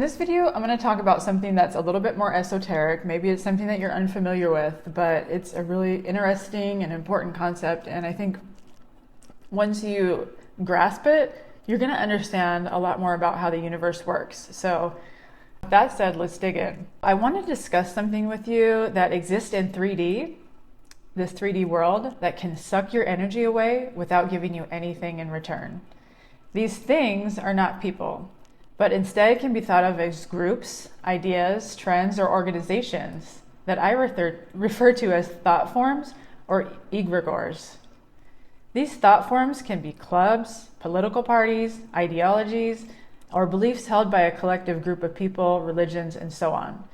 In this video, I'm going to talk about something that's a little bit more esoteric. Maybe it's something that you're unfamiliar with, but it's a really interesting and important concept. And I think once you grasp it, you're going to understand a lot more about how the universe works. So with that said, let's dig in. I want to discuss something with you that exists in 3D, this 3D world that can suck your energy away without giving you anything in return. These things are not people, but instead can be thought of as groups, ideas, trends, or organizations that I refer to as thought forms or egregores. These thought forms can be clubs, political parties, ideologies, or beliefs held by a collective group of people, religions, and so on.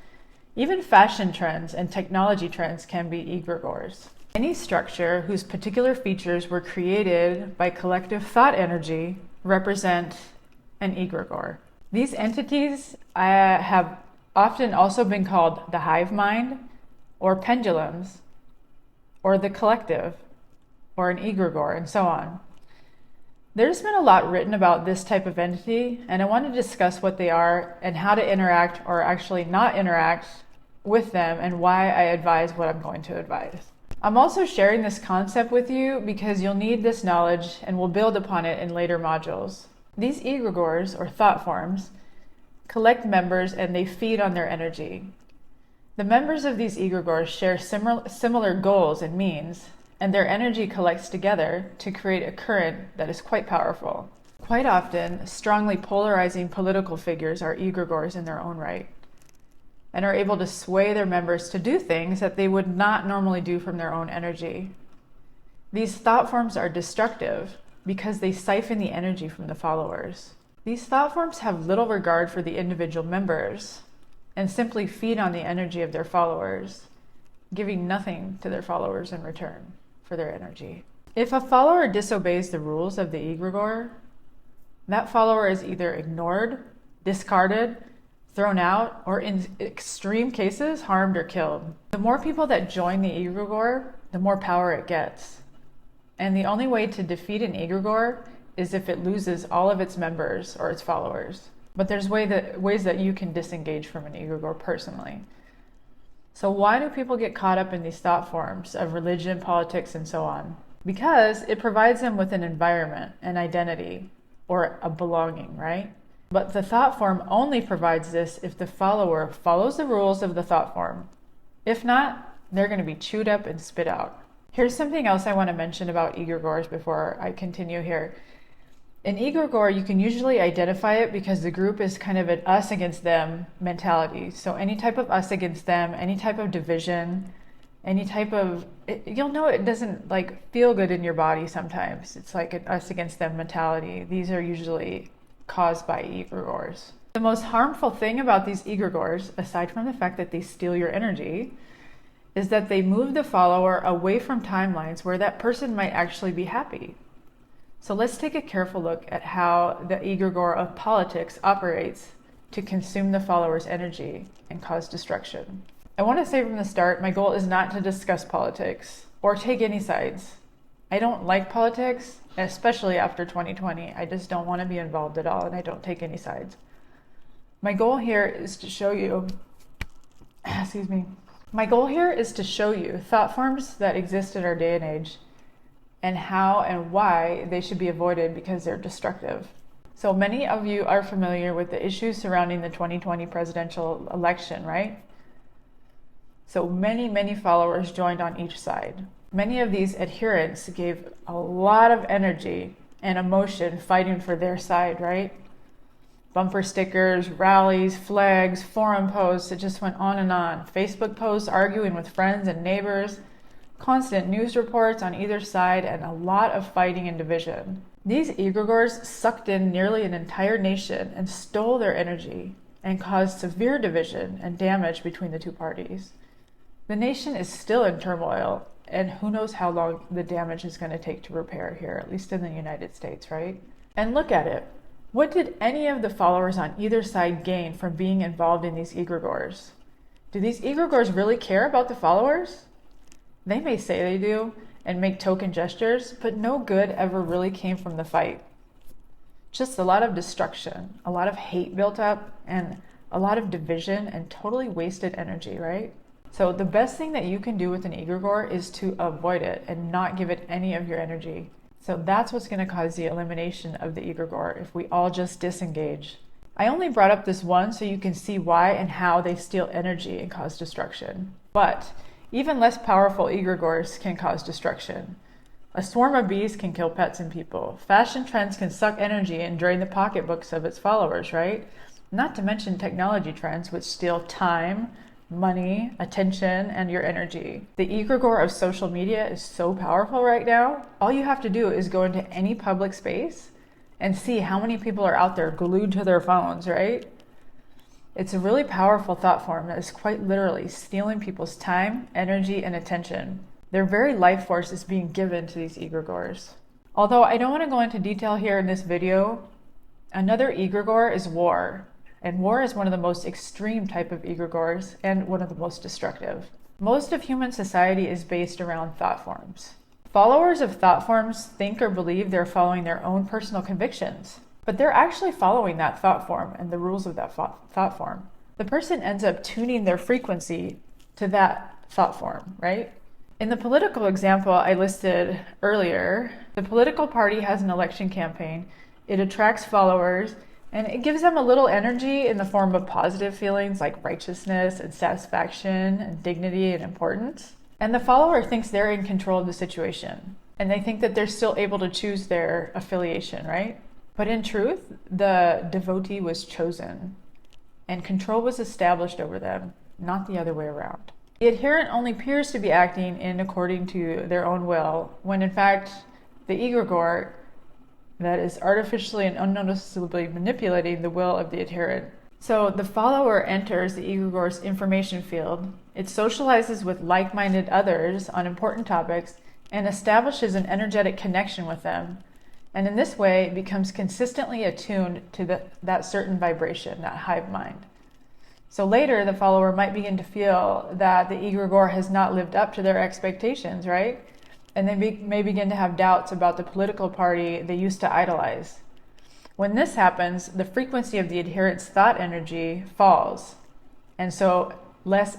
Even fashion trends and technology trends can be egregores. Any structure whose particular features were created by collective thought energy represent an egregore. These entities have often also been called the hive mind, or pendulums, or the collective, or an egregore, and so on. There's been a lot written about this type of entity, and I want to discuss what they are and how to interact, or actually not interact, with them, and why I advise what I'm going to advise. I'm also sharing this concept with you because you'll need this knowledge and we'll build upon it in later modules. These egregores, or thought forms, collect members and they feed on their energy. The members of these egregores share similar goals and means, and their energy collects together to create a current that is quite powerful. Quite often, strongly polarizing political figures are egregores in their own right, and are able to sway their members to do things that they would not normally do from their own energy. These thought forms are destructive because they siphon the energy from the followers. These thought forms have little regard for the individual members and simply feed on the energy of their followers, giving nothing to their followers in return for their energy. If a follower disobeys the rules of the egregore, that follower is either ignored, discarded, thrown out, or in extreme cases, harmed or killed. The more people that join the egregore, the more power it gets. And the only way to defeat an egregore is if it loses all of its members or its followers. But there's ways that you can disengage from an egregore personally. So why do people get caught up in these thought forms of religion, politics, and so on? Because it provides them with an environment, an identity, or a belonging, right? But the thought form only provides this if the follower follows the rules of the thought form. If not, they're going to be chewed up and spit out. Here's something else I want to mention about egregores before I continue here. In egregore, you can usually identify it because the group is kind of an us against them mentality. So any type of us against them, any type of division, any type of, you'll know it doesn't feel good in your body sometimes. It's like an us against them mentality. These are usually caused by egregores. The most harmful thing about these egregores, aside from the fact that they steal your energy, is that they move the follower away from timelines where that person might actually be happy. So let's take a careful look at how the egregore of politics operates to consume the follower's energy and cause destruction. I want to say from the start, my goal is not to discuss politics or take any sides. I don't like politics, especially after 2020. I just don't want to be involved at all, and I don't take any sides. My goal here is to show you, My goal here is to show you thought forms that exist in our day and age, and how and why they should be avoided because they're destructive. So many of you are familiar with the issues surrounding the 2020 presidential election, right? So many followers joined on each side. Many of these adherents gave a lot of energy and emotion fighting for their side, right? Bumper stickers, rallies, flags, forum posts, it just went on and on. Facebook posts arguing with friends and neighbors, constant news reports on either side, and a lot of fighting and division. These egregores sucked in nearly an entire nation and stole their energy and caused severe division and damage between the two parties. The nation is still in turmoil, and who knows how long the damage is going to take to repair here, at least in the United States, right? And look at it. What did any of the followers on either side gain from being involved in these egregores? Do these egregores really care about the followers? They may say they do and make token gestures, but no good ever really came from the fight. Just a lot of destruction, a lot of hate built up, and a lot of division, and totally wasted energy, right? So the best thing that you can do with an egregore is to avoid it and not give it any of your energy. So that's what's going to cause the elimination of the egregore if we all just disengage. I only brought up this one so you can see why and how they steal energy and cause destruction. But even less powerful egregores can cause destruction. A swarm of bees can kill pets and people. Fashion trends can suck energy and drain the pocketbooks of its followers, right? Not to mention technology trends, which steal time, money, attention, and your energy. The egregore of social media is so powerful right now. All you have to do is go into any public space and see how many people are out there glued to their phones, right? It's a really powerful thought form that is quite literally stealing people's time, energy, and attention. Their very life force is being given to these egregores. Although I don't want to go into detail here in this video, another egregore is war. And war is one of the most extreme type of egregores and one of the most destructive. Most of human society is based around thought forms. Followers of thought forms think or believe they're following their own personal convictions, but they're actually following that thought form and the rules of that thought form. The person ends up tuning their frequency to that thought form, right? In the political example I listed earlier, the political party has an election campaign. It attracts followers, and it gives them a little energy in the form of positive feelings like righteousness and satisfaction and dignity and importance. And the follower thinks they're in control of the situation. And they think that they're still able to choose their affiliation, right? But in truth, the devotee was chosen and control was established over them, not the other way around. The adherent only appears to be acting in according to their own will, when in fact, the egregore that is artificially and unnoticeably manipulating the will of the adherent. So the follower enters the egregore's information field. It socializes with like-minded others on important topics and establishes an energetic connection with them. And in this way, it becomes consistently attuned to that certain vibration, that hive mind. So later, the follower might begin to feel that the egregore has not lived up to their expectations, right? And they may begin to have doubts about the political party they used to idolize. When this happens, the frequency of the adherent's thought energy falls. And so less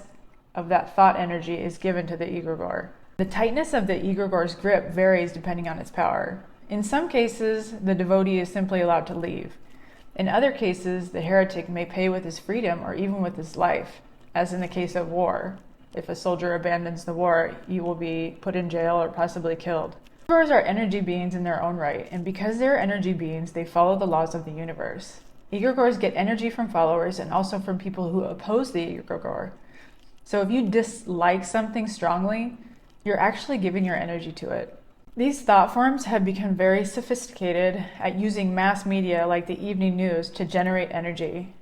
of that thought energy is given to the egregore. The tightness of the egregore's grip varies depending on its power. In some cases, the devotee is simply allowed to leave. In other cases, the heretic may pay with his freedom or even with his life, as in the case of war. If a soldier abandons the war, he will be put in jail or possibly killed. Egregores are energy beings in their own right, and because they're energy beings, they follow the laws of the universe. Egregores get energy from followers and also from people who oppose the egregore. So if you dislike something strongly, you're actually giving your energy to it. These thought forms have become very sophisticated at using mass media like the evening news to generate energy.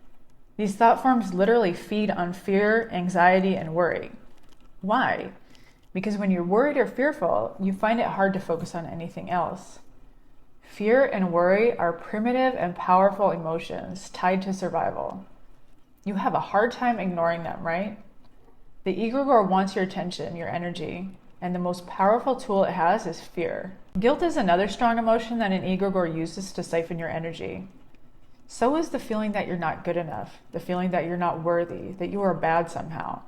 These thought forms literally feed on fear, anxiety, and worry. Why? Because when you're worried or fearful, you find it hard to focus on anything else. Fear and worry are primitive and powerful emotions tied to survival. You have a hard time ignoring them, right? The egregore wants your attention, your energy, and the most powerful tool it has is fear. Guilt is another strong emotion that an egregore uses to siphon your energy. So is the feeling that you're not good enough, the feeling that you're not worthy, that you are bad somehow.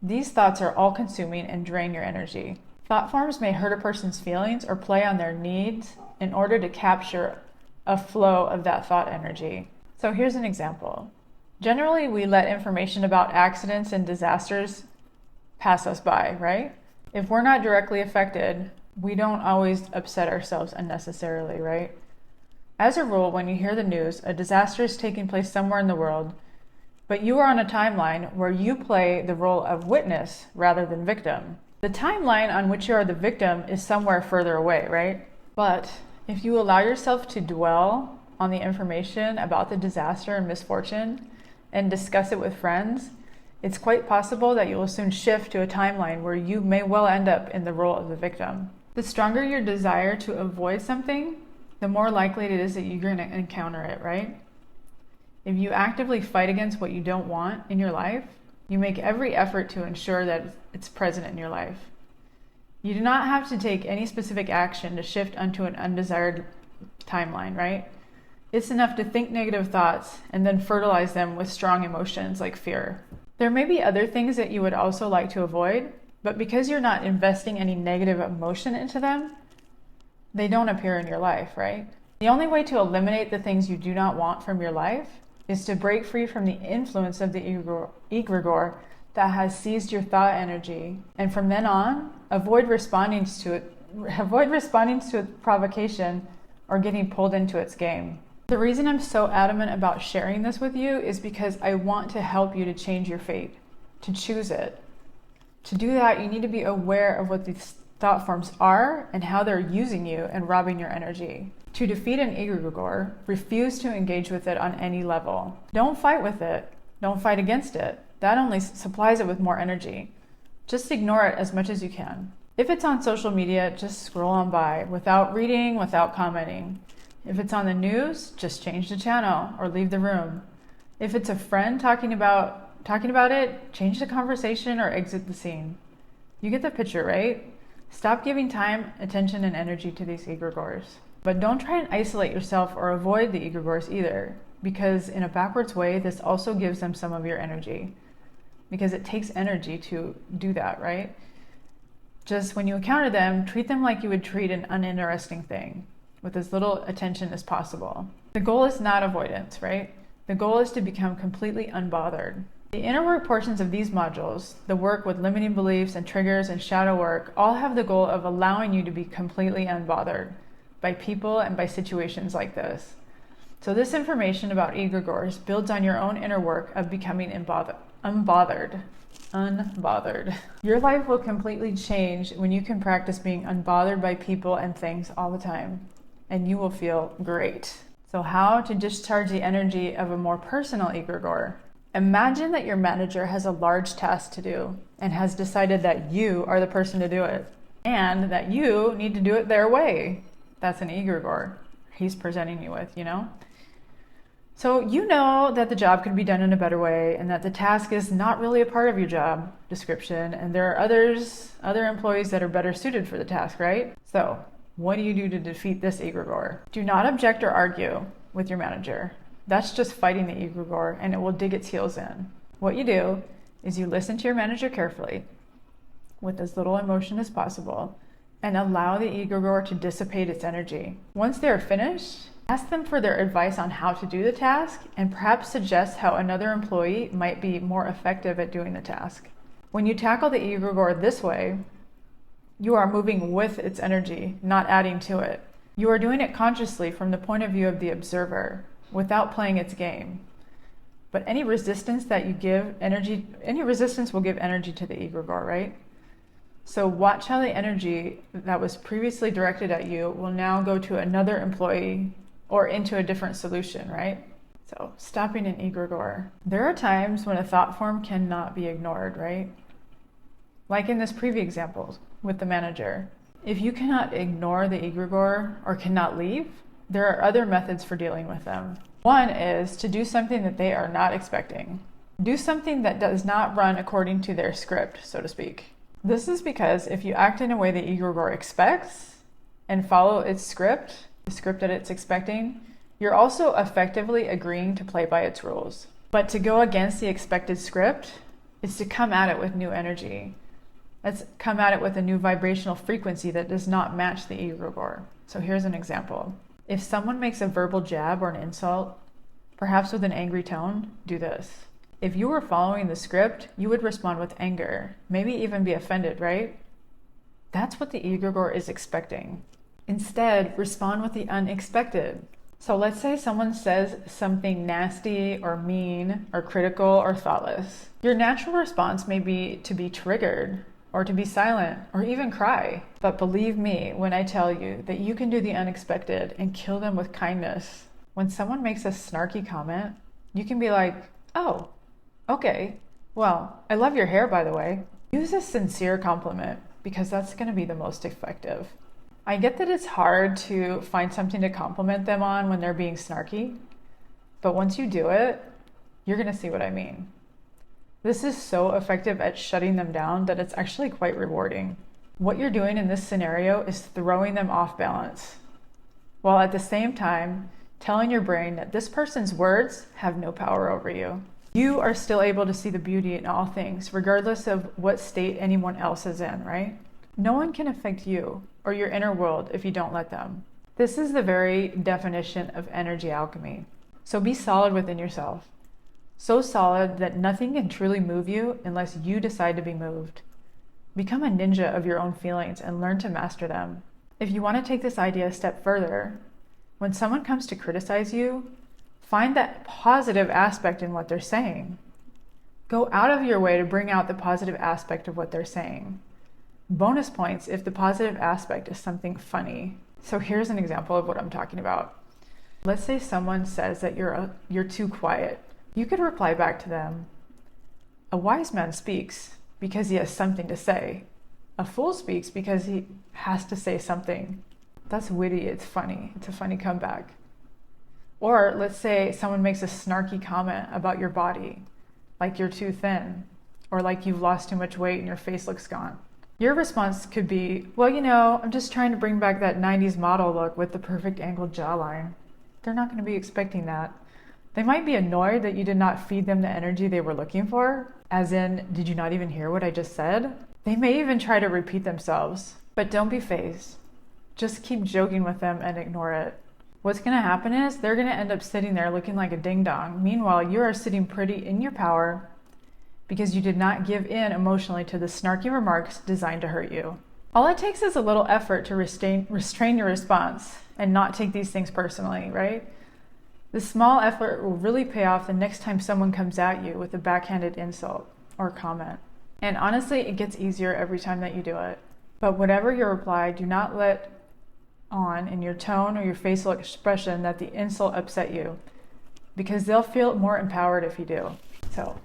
These thoughts are all-consuming and drain your energy. Thought forms may hurt a person's feelings or play on their needs in order to capture a flow of that thought energy. So here's an example. Generally, we let information about accidents and disasters pass us by, right? If we're not directly affected, we don't always upset ourselves unnecessarily, right? As a rule, when you hear the news, a disaster is taking place somewhere in the world, but you are on a timeline where you play the role of witness rather than victim. The timeline on which you are the victim is somewhere further away, right? But if you allow yourself to dwell on the information about the disaster and misfortune and discuss it with friends, it's quite possible that you will soon shift to a timeline where you may well end up in the role of the victim. The stronger your desire to avoid something, the more likely it is that you're going to encounter it, right? If you actively fight against what you don't want in your life, you make every effort to ensure that it's present in your life. You do not have to take any specific action to shift onto an undesired timeline, right? It's enough to think negative thoughts and then fertilize them with strong emotions like fear. There may be other things that you would also like to avoid, but because you're not investing any negative emotion into them, they don't appear in your life, right? The only way to eliminate the things you do not want from your life is to break free from the influence of the egregore that has seized your thought energy, and from then on, avoid responding to its provocation or getting pulled into its game. The reason I'm so adamant about sharing this with you is because I want to help you to change your fate, to choose it. To do that, you need to be aware of what these thought forms are and how they're using you and robbing your energy. To defeat an egregore, refuse to engage with it on any level. Don't fight with it. Don't fight against it. That only supplies it with more energy. Just ignore it as much as you can. If it's on social media, just scroll on by without reading, without commenting. If it's on the news, just change the channel or leave the room. If it's a friend talking about it, change the conversation or exit the scene. You get the picture, right? Stop giving time, attention, and energy to these egregores. But don't try and isolate yourself or avoid the egregores either, because in a backwards way, this also gives them some of your energy. Because it takes energy to do that, right? Just when you encounter them, treat them like you would treat an uninteresting thing, with as little attention as possible. The goal is not avoidance, right? The goal is to become completely unbothered. The inner work portions of these modules, the work with limiting beliefs and triggers and shadow work, all have the goal of allowing you to be completely unbothered by people and by situations like this. So this information about egregores builds on your own inner work of becoming unbothered. Your life will completely change when you can practice being unbothered by people and things all the time, and you will feel great. So how to discharge the energy of a more personal egregore? Imagine that your manager has a large task to do and has decided that you are the person to do it and that you need to do it their way. That's an egregore he's presenting you with, So you know that the job could be done in a better way and that the task is not really a part of your job description, and there are other employees that are better suited for the task, right? So what do you do to defeat this egregore? Do not object or argue with your manager. That's just fighting the egregore, and it will dig its heels in. What you do is you listen to your manager carefully with as little emotion as possible and allow the egregore to dissipate its energy. Once they're finished, ask them for their advice on how to do the task and perhaps suggest how another employee might be more effective at doing the task. When you tackle the egregore this way, you are moving with its energy, not adding to it. You are doing it consciously from the point of view of the observer, without playing its game. But any resistance will give energy to the egregore, right? So watch how the energy that was previously directed at you will now go to another employee or into a different solution, right? So stopping an egregore. There are times when a thought form cannot be ignored, right? Like in this previous example with the manager. If you cannot ignore the egregore or cannot leave, there are other methods for dealing with them. One is to do something that they are not expecting. Do something that does not run according to their script, so to speak. This is because if you act in a way the egregore expects and follow its script, the script that it's expecting, you're also effectively agreeing to play by its rules. But to go against the expected script is to come at it with new energy. Let's come at it with a new vibrational frequency that does not match the egregore. So here's an example. If someone makes a verbal jab or an insult, perhaps with an angry tone, do this. If you were following the script, you would respond with anger, maybe even be offended, right? That's what the egregore is expecting. Instead, respond with the unexpected. So let's say someone says something nasty or mean or critical or thoughtless. Your natural response may be to be triggered or to be silent or even cry. But believe me when I tell you that you can do the unexpected and kill them with kindness. When someone makes a snarky comment, you can be like, oh, okay, well, I love your hair, by the way. Use a sincere compliment because that's going to be the most effective. I get that it's hard to find something to compliment them on when they're being snarky, but once you do it, you're going to see what I mean. This is so effective at shutting them down that it's actually quite rewarding. What you're doing in this scenario is throwing them off balance, while at the same time, telling your brain that this person's words have no power over you. You are still able to see the beauty in all things, regardless of what state anyone else is in, right? No one can affect you or your inner world if you don't let them. This is the very definition of energy alchemy. So be solid within yourself. So solid that nothing can truly move you unless you decide to be moved. Become a ninja of your own feelings and learn to master them. If you want to take this idea a step further, when someone comes to criticize you, find that positive aspect in what they're saying. Go out of your way to bring out the positive aspect of what they're saying. Bonus points if the positive aspect is something funny. So here's an example of what I'm talking about. Let's say someone says that you're too quiet. You could reply back to them, "A wise man speaks because he has something to say. A fool speaks because he has to say something." That's witty, it's funny, it's a funny comeback. Or let's say someone makes a snarky comment about your body, like you're too thin, or like you've lost too much weight and your face looks gaunt. Your response could be, "Well, I'm just trying to bring back that 90s model look with the perfect angled jawline." They're not going to be expecting that. They might be annoyed that you did not feed them the energy they were looking for, as in, "Did you not even hear what I just said?" They may even try to repeat themselves, but don't be fazed. Just keep joking with them and ignore it. What's going to happen is they're going to end up sitting there looking like a ding-dong. Meanwhile, you are sitting pretty in your power because you did not give in emotionally to the snarky remarks designed to hurt you. All it takes is a little effort to restrain your response and not take these things personally, right? This small effort will really pay off the next time someone comes at you with a backhanded insult or comment. And honestly, it gets easier every time that you do it. But whatever your reply, do not let on in your tone or your facial expression that the insult upset you, because they'll feel more empowered if you do. So,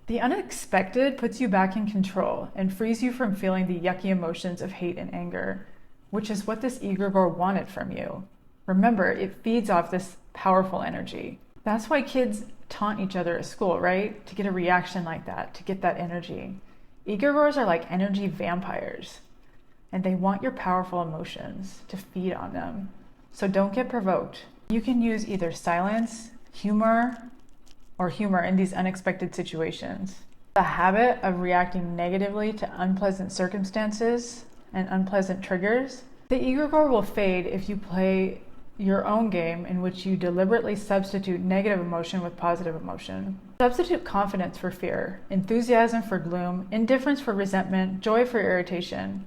the unexpected puts you back in control and frees you from feeling the yucky emotions of hate and anger, which is what this egregore wanted from you. Remember, it feeds off this powerful energy. That's why kids taunt each other at school, right? To get a reaction like that, to get that energy. Egregores are like energy vampires, and they want your powerful emotions to feed on them. So don't get provoked. You can use either silence, humor in these unexpected situations. The habit of reacting negatively to unpleasant circumstances and unpleasant triggers, the egregore will fade if you play your own game in which you deliberately substitute negative emotion with positive emotion. Substitute confidence for fear, enthusiasm for gloom, indifference for resentment, joy for irritation.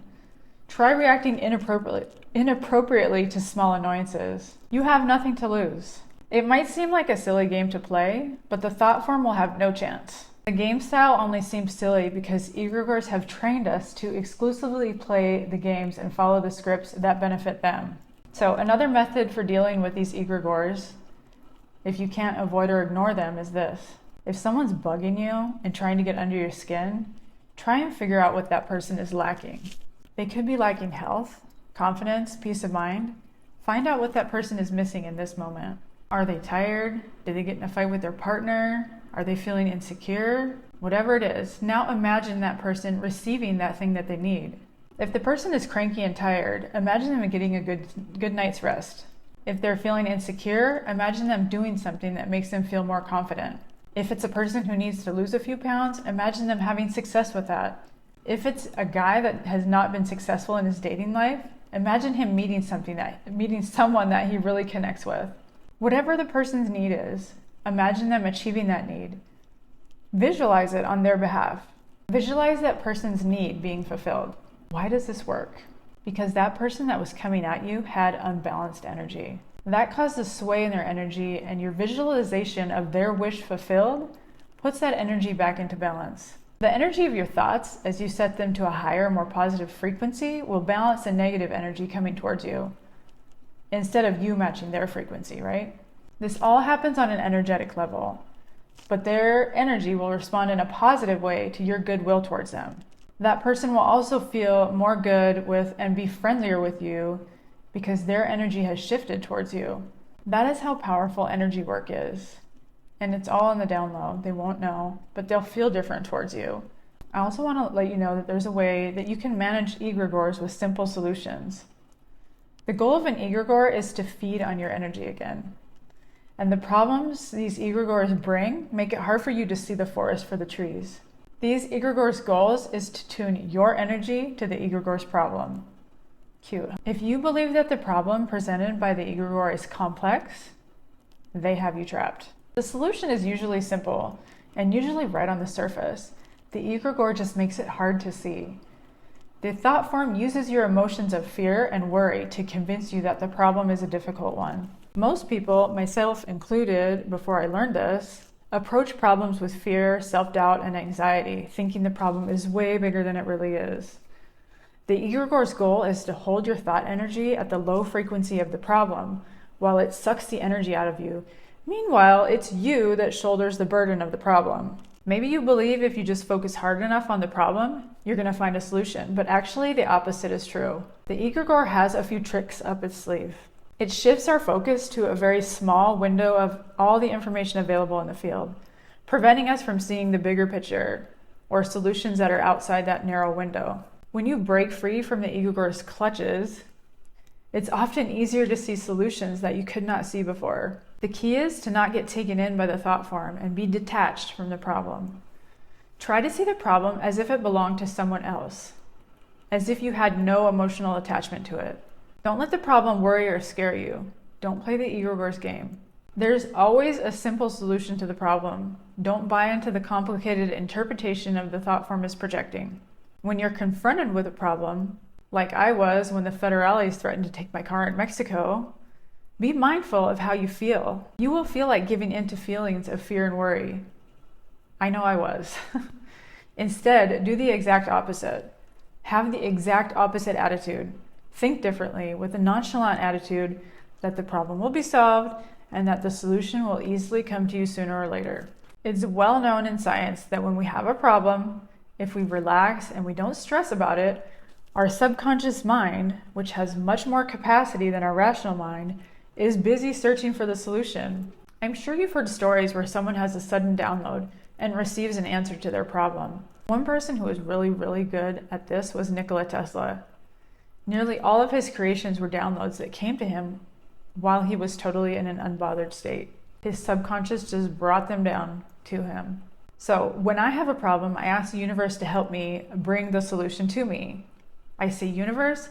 Try reacting inappropriately to small annoyances. You have nothing to lose. It might seem like a silly game to play, but the thought form will have no chance. The game style only seems silly because egregores have trained us to exclusively play the games and follow the scripts that benefit them. So another method for dealing with these egregores, if you can't avoid or ignore them, is this. If someone's bugging you and trying to get under your skin, try and figure out what that person is lacking. They could be lacking health, confidence, peace of mind. Find out what that person is missing in this moment. Are they tired? Did they get in a fight with their partner? Are they feeling insecure? Whatever it is, now imagine that person receiving that thing that they need. If the person is cranky and tired, imagine them getting a good night's rest. If they're feeling insecure, imagine them doing something that makes them feel more confident. If it's a person who needs to lose a few pounds, imagine them having success with that. If it's a guy that has not been successful in his dating life, imagine him meeting someone that he really connects with. Whatever the person's need is, imagine them achieving that need. Visualize it on their behalf. Visualize that person's need being fulfilled. Why does this work? Because that person that was coming at you had unbalanced energy. That caused a sway in their energy, and your visualization of their wish fulfilled puts that energy back into balance. The energy of your thoughts, as you set them to a higher, more positive frequency, will balance the negative energy coming towards you, instead of you matching their frequency, right? This all happens on an energetic level, but their energy will respond in a positive way to your goodwill towards them. That person will also feel more good with and be friendlier with you because their energy has shifted towards you. That is how powerful energy work is. And it's all on the down low. They won't know, but they'll feel different towards you. I also want to let you know that there's a way that you can manage egregores with simple solutions. The goal of an egregore is to feed on your energy again. And the problems these egregores bring make it hard for you to see the forest for the trees. These egregores' goals is to tune your energy to the egregore's problem. Cute. If you believe that the problem presented by the egregore is complex, they have you trapped. The solution is usually simple and usually right on the surface. The egregore just makes it hard to see. The thought form uses your emotions of fear and worry to convince you that the problem is a difficult one. Most people, myself included, before I learned this, approach problems with fear, self-doubt, and anxiety, thinking the problem is way bigger than it really is. The egregore's goal is to hold your thought energy at the low frequency of the problem, while it sucks the energy out of you. Meanwhile, it's you that shoulders the burden of the problem. Maybe you believe if you just focus hard enough on the problem, you're going to find a solution, but actually the opposite is true. The egregore has a few tricks up its sleeve. It shifts our focus to a very small window of all the information available in the field, preventing us from seeing the bigger picture or solutions that are outside that narrow window. When you break free from the egregore's clutches, it's often easier to see solutions that you could not see before. The key is to not get taken in by the thought form and be detached from the problem. Try to see the problem as if it belonged to someone else, as if you had no emotional attachment to it. Don't let the problem worry or scare you. Don't play the egregore's game. There's always a simple solution to the problem. Don't buy into the complicated interpretation of the thought form is projecting. When you're confronted with a problem, like I was when the federales threatened to take my car in Mexico, be mindful of how you feel. You will feel like giving in to feelings of fear and worry. I know I was. Instead, do the exact opposite. Have the exact opposite attitude. Think differently with a nonchalant attitude that the problem will be solved and that the solution will easily come to you sooner or later. It's well known in science that when we have a problem, if we relax and we don't stress about it, our subconscious mind, which has much more capacity than our rational mind, is busy searching for the solution. I'm sure you've heard stories where someone has a sudden download and receives an answer to their problem. One person who was really good at this was Nikola Tesla. Nearly all of his creations were downloads that came to him while he was totally in an unbothered state. His subconscious just brought them down to him. So when I have a problem, I ask the universe to help me bring the solution to me. I say, universe,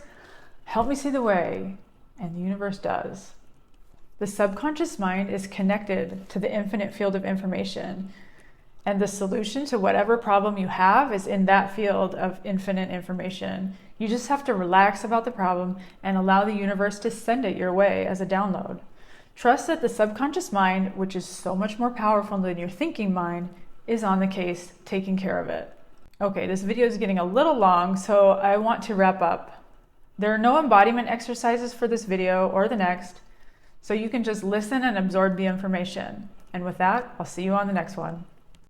help me see the way, and the universe does. The subconscious mind is connected to the infinite field of information, and the solution to whatever problem you have is in that field of infinite information. You just have to relax about the problem and allow the universe to send it your way as a download. Trust that the subconscious mind, which is so much more powerful than your thinking mind, is on the case, taking care of it. Okay, this video is getting a little long, so I want to wrap up. There are no embodiment exercises for this video or the next, so you can just listen and absorb the information. And with that, I'll see you on the next one.